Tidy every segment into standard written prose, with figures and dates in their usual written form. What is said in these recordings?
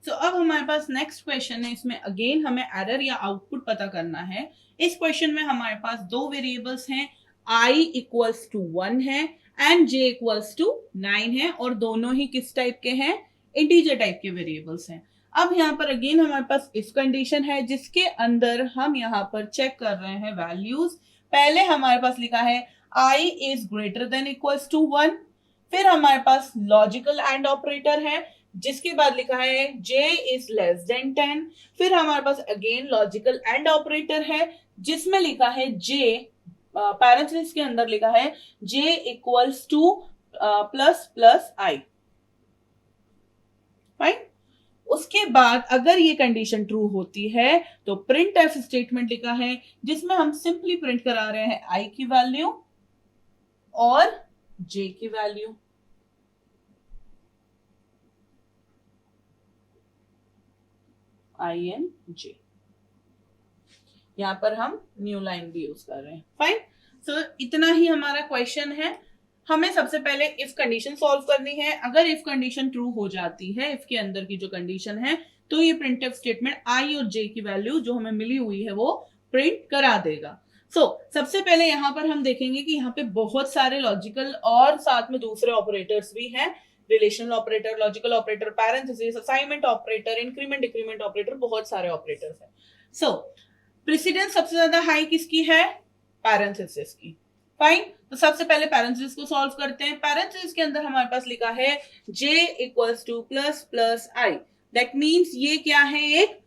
सो अब हमारे पास next question है, इसमें अगेन हमें एरर या आउटपुट पता करना है। इस क्वेश्चन में हमारे पास दो वेरिएबल्स हैं, I इक्वल्स टू 1 है एंड J इक्वल्स टू 9 है, और दोनों ही किस टाइप के हैं, इंटीजर टाइप के वेरिएबल्स हैं। अब यहाँ पर अगेन हमारे पास इफ कंडीशन है जिसके अंदर हम यहाँ पर चेक कर रहे हैं वैल्यूज। पहले हमारे पास लिखा है I is greater than equals to 1, फिर हमारे पास लॉजिकल एंड ऑपरेटर है जिसके बाद लिखा है J इज लेस देन 10, फिर हमारे पास अगेन लॉजिकल एंड ऑपरेटर है जिसमें लिखा है J, पैरेंथेसिस के अंदर लिखा है J equals two plus plus I। Fine. उसके बाद अगर ये कंडीशन ट्रू होती है तो प्रिंट एफ स्टेटमेंट लिखा है जिसमें हम सिंपली प्रिंट करा रहे हैं I की वैल्यू और J की वैल्यू। INJ, यहां पर हम न्यू लाइन भी यूज कर रहे हैं। फाइन। सो इतना ही हमारा क्वेश्चन है। हमें सबसे पहले इफ कंडीशन सॉल्व करनी है। अगर इफ कंडीशन ट्रू हो जाती है, इफ के अंदर की जो कंडीशन है, तो ये प्रिंटफ स्टेटमेंट I और J की वैल्यू जो हमें मिली हुई है वो प्रिंट करा देगा। सबसे पहले यहां पर हम देखेंगे कि यहाँ पे बहुत सारे लॉजिकल और साथ में दूसरे ऑपरेटर्स भी हैं, relational operator, logical operator, parenthesis, assignment operator, increment decrement operator, बहुत सारे ऑपरेटर्स हैं। प्रेसिडेंस सबसे ज्यादा हाई किसकी है, पैरेंथेसिस की। फाइन। तो सबसे पहले पैरेंथेसिस को सॉल्व करते हैं। पैरेंथेसिस के अंदर हमारे पास लिखा है J equals two plus plus I। That means ये क्या है, एक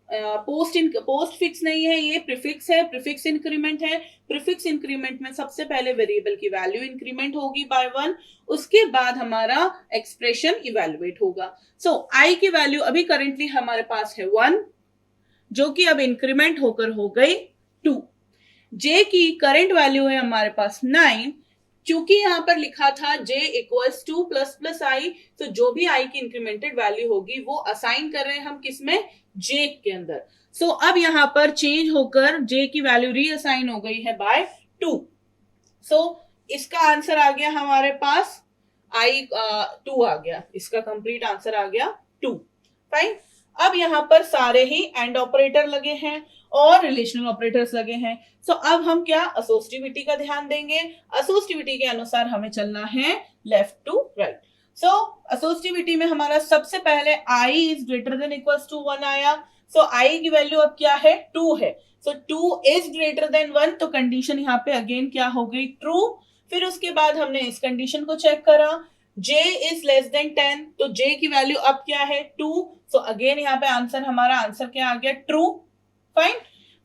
पोस्ट फिक्स नहीं है, ये प्रीफिक्स है, प्रीफिक्स इंक्रीमेंट है। प्रीफिक्स इंक्रीमेंट में सबसे पहले वेरिएबल की वैल्यू इंक्रीमेंट होगी बाय 1, उसके बाद हमारा एक्सप्रेशन इवेलुएट होगा। I की वैल्यू अभी करेंटली हमारे पास है 1, जो कि अब इंक्रीमेंट होकर हो गई 2। J की करंट वैल्यू है हमारे पास 9, क्योंकि यहां पर लिखा था J equals two plus plus I, तो जो भी I की इंक्रीमेंटेड वैल्यू होगी वो असाइन कर रहे हैं हम किसमें, J के अंदर। अब यहां पर चेंज होकर J की वैल्यू रीअसाइन हो गई है बाय 2। इसका आंसर आ गया हमारे पास I 2 आ गया, इसका कंप्लीट आंसर आ गया 2। फाइन। अब यहां पर सारे ही एंड ऑपरेटर लगे हैं और रिलेशनल ऑपरेटर्स लगे हैं। अब हम क्या असोसिएटिविटी का ध्यान देंगे। असोसिएटिविटी के अनुसार हमें चलना है लेफ्ट टू राइट। असोसिएटिविटी में हमारा सबसे पहले I is greater than equals to 1 आया। I की वैल्यू अब क्या है, 2 है। 2 इज ग्रेटर देन 1, तो कंडीशन यहाँ पे अगेन क्या हो गई, ट्रू। फिर उसके बाद हमने इस कंडीशन को चेक करा, J इज लेस देन 10, तो J की वैल्यू अब क्या है, 2। अगेन यहाँ पे हमारा आंसर क्या आ गया, ट्रू। फाइन।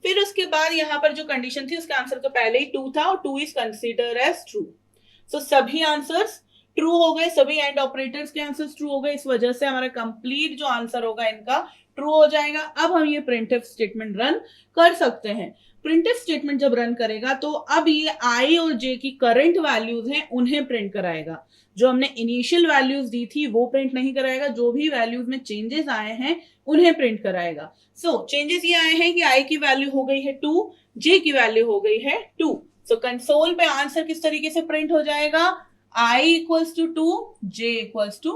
फिर उसके बाद यहाँ पर जो कंडीशन थी उसका आंसर तो पहले ही 2 था और 2 इज कंसीडर एज ट्रू। सभी आंसर्स ट्रू हो गए, सभी एंड ऑपरेटर्स के आंसर्स ट्रू हो गए। इस वजह से हमारा कंप्लीट जो आंसर होगा इनका ट्रू हो जाएगा। अब हम ये प्रिंटफ स्टेटमेंट रन कर सकते हैं। प्रिंटफ स्टेटमेंट जब रन करेगा तो अब ये I और J की करंट वैल्यूज हैं उन्हें प्रिंट कराएगा। जो हमने इनिशियल वैल्यूज दी थी वो प्रिंट नहीं कराएगा, जो भी वैल्यूज में चेंजेस आए हैं उन्हें प्रिंट कराएगा। चेंजेस ये आए हैं कि I की वैल्यू हो गई है 2, J की वैल्यू हो गई है 2। कंसोल पे आंसर किस तरीके से प्रिंट हो जाएगा, I equals to 2, J equals to